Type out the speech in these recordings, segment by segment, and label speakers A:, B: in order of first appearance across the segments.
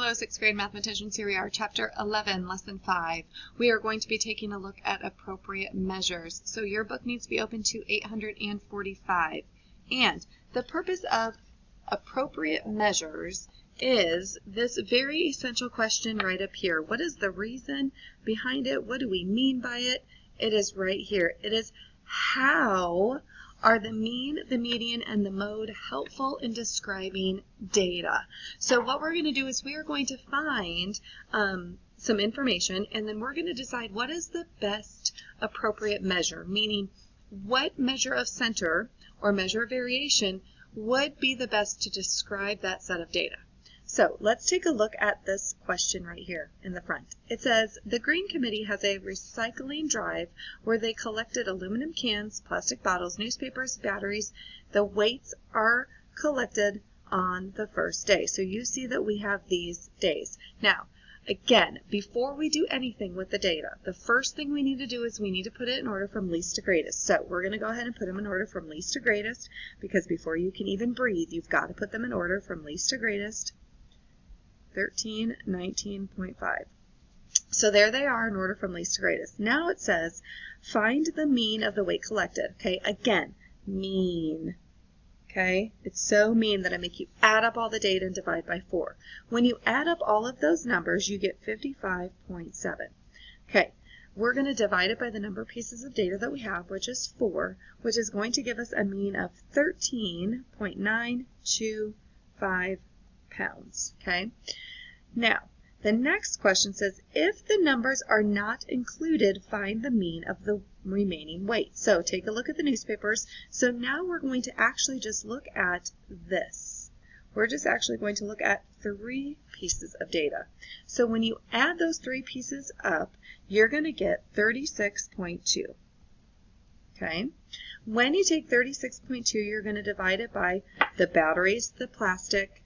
A: Hello, 6th grade mathematicians. Here we are, Chapter 11, Lesson 5. We are going to be taking a look at appropriate measures. So your book needs to be open to 845. And the purpose of appropriate measures is this very essential question right up here. What is the reason behind it? What do we mean by it? It is right here. It is how are the mean, the median, and the mode helpful in describing data? So what we're going to do is we are going to find some information, and then we're going to decide what is the best appropriate measure, meaning what measure of center or measure of variation would be the best to describe that set of data. So let's take a look at this question right here in the front. It says, the Green Committee has a recycling drive where they collected aluminum cans, plastic bottles, newspapers, batteries. The weights are collected on the first day. So you see that we have these days. Now, again, before we do anything with the data, the first thing we need to do is we need to put it in order from least to greatest. So we're going to go ahead and put them in order from least to greatest, because before you can even breathe, you've got to put them in order from least to greatest. 13, 19.5. So there they are in order from least to greatest. Now it says, find the mean of the weight collected. Okay, again, mean. Okay, it's so mean that I make you add up all the data and divide by 4. When you add up all of those numbers, you get 55.7. Okay, we're going to divide it by the number of pieces of data that we have, which is 4, which is going to give us a mean of 13.925 pounds. Okay, now the next question says, if the numbers are not included, find the mean of the remaining weight. So take a look at the newspapers. So now we're going to actually just look at this. We're just actually going to look at 3 pieces of data. So when you add those 3 pieces up, you're going to get 36.2. Okay, when you take 36.2, you're going to divide it by the batteries, the plastic,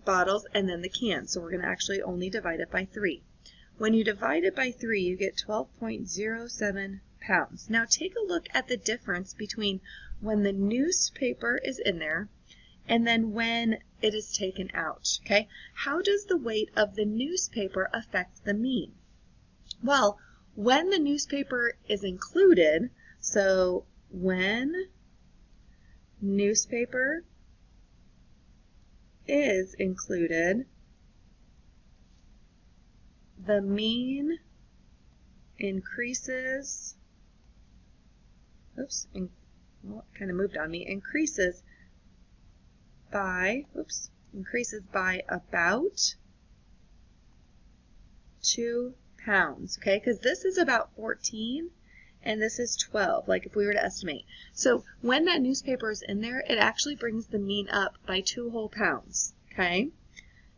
A: bottles, and then the cans. So we're going to actually only divide it by 3. When you divide it by 3, you get 12.07 pounds. Now take a look at the difference between when the newspaper is in there and then when it is taken out. Okay, how does the weight of the newspaper affect the mean? Well, when the newspaper is included, so when newspaper is included, the mean increases, well, it kind of moved on me, increases by about 2 pounds, okay, because this is about 14 and this is 12, like if we were to estimate. So when that newspaper is in there, it actually brings the mean up by 2 whole pounds, okay?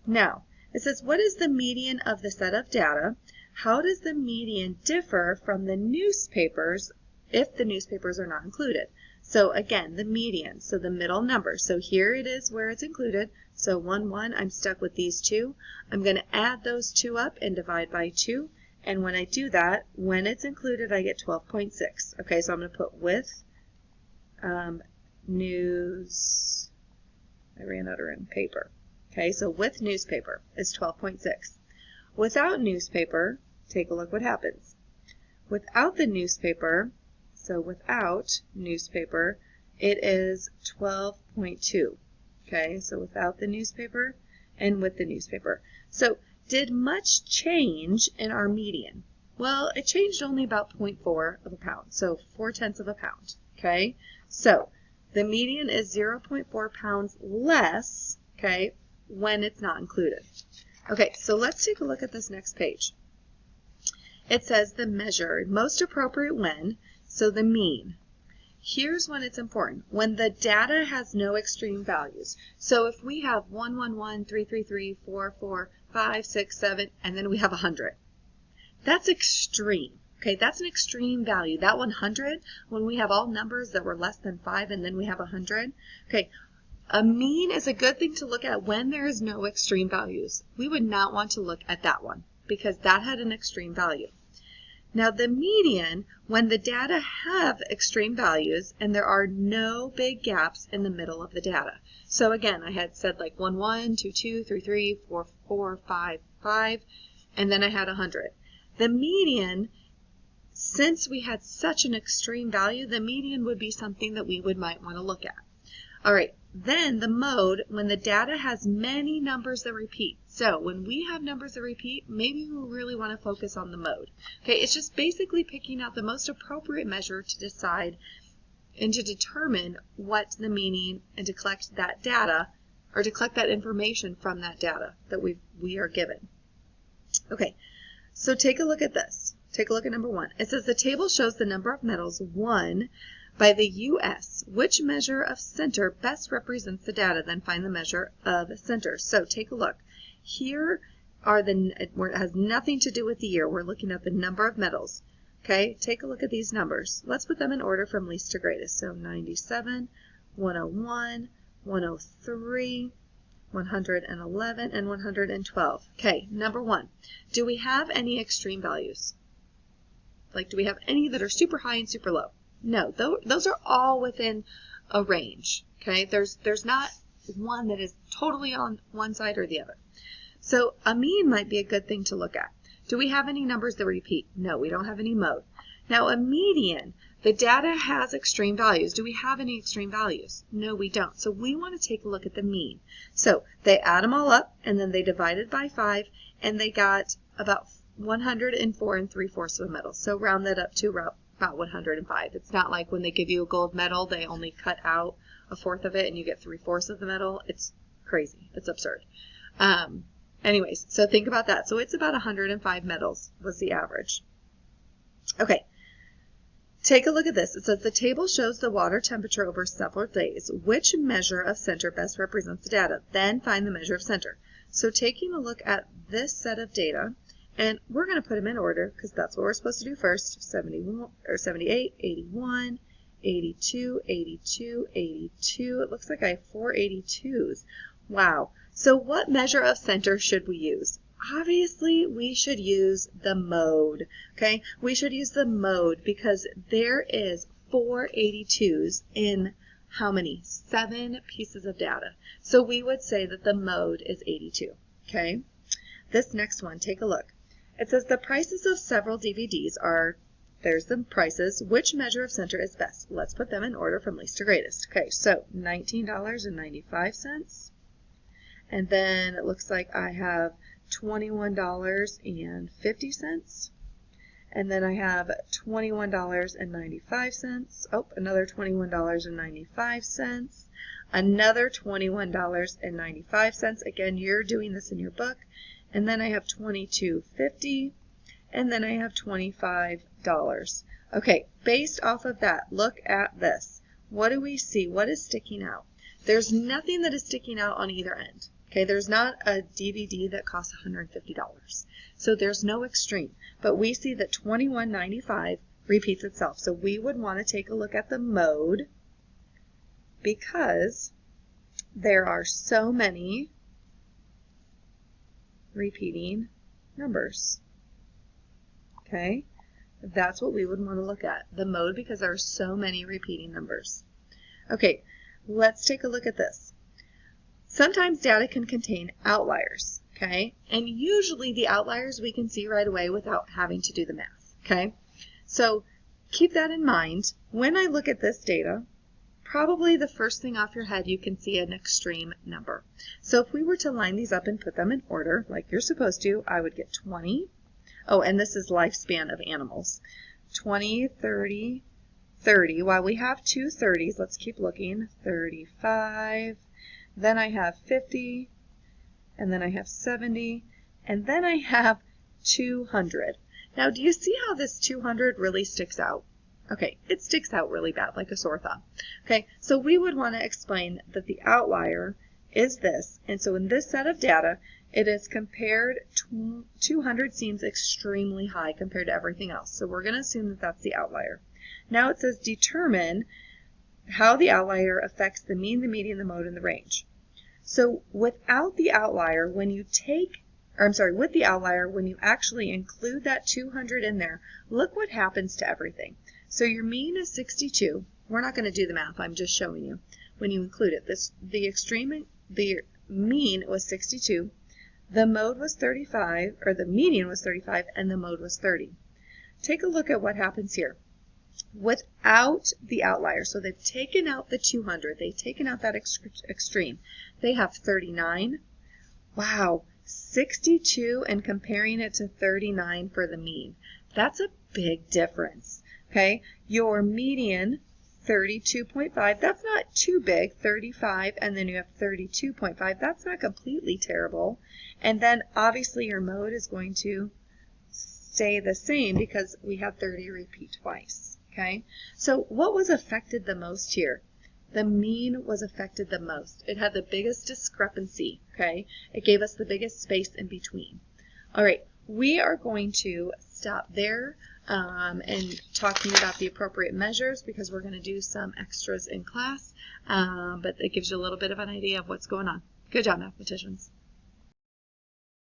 A: Now, it says, what is the median of the set of data? How does the median differ from the newspapers if the newspapers are not included? So again, the median, so the middle number. So here it is where it's included. So 1, 1, I'm stuck with these 2. I'm going to add those 2 up and divide by 2. And when I do that, when it's included, I get 12.6. Okay, so I'm going to put with news, I ran out of room, paper. Okay, so with newspaper is 12.6. Without newspaper, take a look what happens. Without the newspaper, so without newspaper, it is 12.2. Okay, so without the newspaper and with the newspaper. So did much change in our median? Well, it changed only about 0.4 of a pound, so 0.4 of a pound. Okay, so the median is 0.4 pounds less, okay, when it's not included. Okay, so let's take a look at this next page. It says the measure, most appropriate when, so the mean. Here's when it's important, when the data has no extreme values. So if we have 1, 1, 1, 3, 3, 3, 4, 4, 5, 6, 7, and then we have 100. That's extreme. Okay, that's an extreme value. That 100, when we have all numbers that were less than 5 and then we have 100. Okay, a mean is a good thing to look at when there is no extreme values. We would not want to look at that one because that had an extreme value. Now the median, when the data have extreme values and there are no big gaps in the middle of the data. So again, I had said like 1, 1, 2, 2, 3, 3, 4, 4, 5, 5, and then I had 100. The median, since we had such an extreme value, the median would be something that we might want to look at. All right, then the mode, when the data has many numbers that repeat. So when we have numbers that repeat, maybe we really want to focus on the mode. Okay, it's just basically picking out the most appropriate measure to decide and to determine what the meaning and to collect that data or to collect that information from that data that we are given. Okay, so take a look at this. Take a look at number 1. It says the table shows the number of medals won by the U.S. Which measure of center best represents the data? Then find the measure of center. So take a look. Here are it has nothing to do with the year. We're looking at the number of medals. Okay, take a look at these numbers. Let's put them in order from least to greatest. So 97, 101, 103, 111, and 112. Okay, number 1. Do we have any extreme values? Like, do we have any that are super high and super low? No, those are all within a range. Okay, there's not one that is totally on one side or the other. So a mean might be a good thing to look at. Do we have any numbers that repeat? No, we don't have any mode. Now a median, the data has extreme values. Do we have any extreme values? No, we don't. So we want to take a look at the mean. So they add them all up and then they divided by 5 and they got about 104 3/4 of a medal. So round that up to about 105. It's not like when they give you a gold medal, they only cut out a fourth of it and you get 3/4 of the medal. It's crazy. It's absurd. Anyways, so think about that. So it's about 105 medals was the average. Okay. Take a look at this. It says the table shows the water temperature over several days. Which measure of center best represents the data? Then find the measure of center. So taking a look at this set of data, and we're going to put them in order because that's what we're supposed to do first. 71 or 78, 81, 82, 82, 82. It looks like I have 4 82s. Wow. So what measure of center should we use? Obviously, we should use the mode. Okay? We should use the mode because there is 4 82s in how many? 7 pieces of data. So we would say that the mode is 82. Okay? This next one, take a look. It says the prices of several DVDs are, there's the prices. Which measure of center is best? Let's put them in order from least to greatest. Okay, so $19.95. And then it looks like I have $21.50. And then I have $21.95. Oh, another $21.95. Another $21.95. Again, you're doing this in your book. And then I have $22.50. And then I have $25. Okay, based off of that, look at this. What do we see? What is sticking out? There's nothing that is sticking out on either end. Okay, there's not a DVD that costs $150. So there's no extreme. But we see that $21.95 repeats itself. So we would want to take a look at the mode because there are so many repeating numbers. Okay, that's what we would want to look at. The mode because there are so many repeating numbers. Okay, let's take a look at this. Sometimes data can contain outliers, okay? And usually the outliers we can see right away without having to do the math, okay? So keep that in mind. When I look at this data, probably the first thing off your head you can see an extreme number. So if we were to line these up and put them in order like you're supposed to, I would get 20. Oh, and this is lifespan of animals. 20, 30, 30. While we have 2 30s, let's keep looking. 35. Then I have 50, and then I have 70, and then I have 200. Now, do you see how this 200 really sticks out? Okay, it sticks out really bad, like a sore thumb. Okay, so we would want to explain that the outlier is this, and so in this set of data, it is compared, 200 seems extremely high compared to everything else, so we're going to assume that that's the outlier. Now it says determine how the outlier affects the mean, the median, the mode, and the range. So without the outlier, when you take or I'm sorry, with the outlier, when you actually include that 200 in there, look what happens to everything. So your mean is 62. We're not going to do the math. I'm just showing you. When you include it, the mean was 62. The mode was 35, or the median was 35, and the mode was 30. Take a look at what happens here. Without the outlier, so they've taken out the 200, they've taken out that extreme, they have 39. Wow, 62 and comparing it to 39 for the mean. That's a big difference. Okay, your median, 32.5, that's not too big, 35, and then you have 32.5, that's not completely terrible. And then obviously your mode is going to stay the same because we have 30 repeat twice. Okay, so what was affected the most here? The mean was affected the most. It had the biggest discrepancy. Okay, it gave us the biggest space in between. All right, we are going to stop there and talking about the appropriate measures because we're going to do some extras in class, but it gives you a little bit of an idea of what's going on. Good job, mathematicians.